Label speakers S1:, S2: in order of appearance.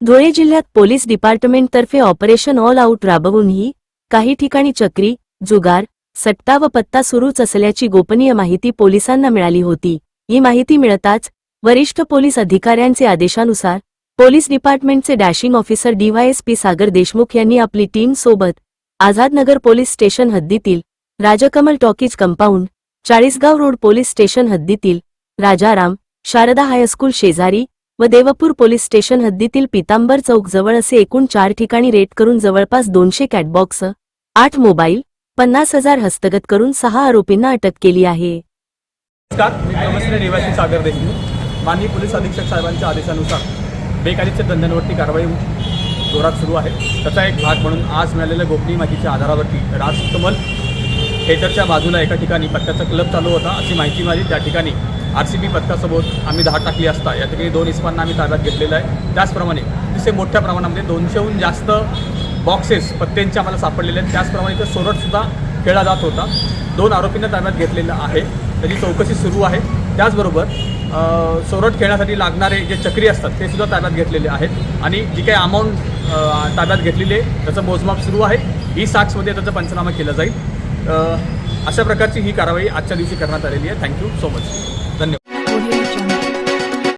S1: धुळे जिल्ह्यात police डिपार्टमेंटतर्फे operation all out राबवूनही काही ठिकाणी चक्री, जुगार, सट्टा व पत्ता सुरूच असल्याची गोपनीय माहिती पोलिसांना मिळाली होती। ही माहिती मिळताच वरिष्ठ पोलीस अधिकाऱ्यांचे आदेशानुसार पोलीस डिपार्टमेंटचे डॅशिंग ऑफिसर डीवायएसपी सागर देशमुख यांनी आपली टीम सोबत आझादनगर पोलीस स्टेशन हद्दीतील Rajkamal talkies compound, Chalisgaon road police station हद्दीतील राजाराम, शारदा हायस्कूल शेजारी व देवपूर पोलीस स्टेशन हद्दीतील पितांबर चौक जवळ असे एकूण 4 ठिकाणी रेड करून जवळपास 200 कॅटबॉक्स, 8 मोबाईल, 50,000 हस्तगत करून 6 आरोपींना अटक केली आहे।
S2: नमस्कार, मी ग्रामस्थ निवासी सागर देशमुख। माननीय पोलीस अधीक्षक साहेबांच्या आदेशानुसार बेकायदेशीर धंद्यांवरती कारवाई जोरात सुरू आहे। त्याचा एक भाग म्हणून आज मिळालेल्या गोपनीय माहितीच्या आधारावरती राजकमल थिएटरच्या बाजूला एका ठिकाणी पत्त्याचा क्लब चालू होता अशी माहिती मिळाली। त्या ठिकाणी RCB पथकासोबत आम्ही धाड टाकली असता या ठिकाणी 2 इस्मांना आम्ही ताब्यात घेतलेलं आहे। त्याचप्रमाणे तिथे मोठ्या प्रमाणामध्ये 200हून जास्त बॉक्सेस पत्त्यांचे आम्हाला सापडलेले आहेत। त्याचप्रमाणे इथं सोरटसुद्धा खेळला जात होता। 2 आरोपींना ताब्यात घेतलेलं आहे, त्याची चौकशी सुरू आहे। त्याचबरोबर सोरट खेळण्यासाठी लागणारे जे चक्री असतात ते सुद्धा ताब्यात घेतलेले आहेत आणि जी काही अमाऊंट ताब्यात घेतलेली आहे त्याचं मोजमाप सुरू आहे। ही साक्षमध्ये त्याचा पंचनामा केला जाईल। अशा प्रकारची ही कारवाई आजच्या दिवशी करण्यात आलेली आहे। Thank you so much.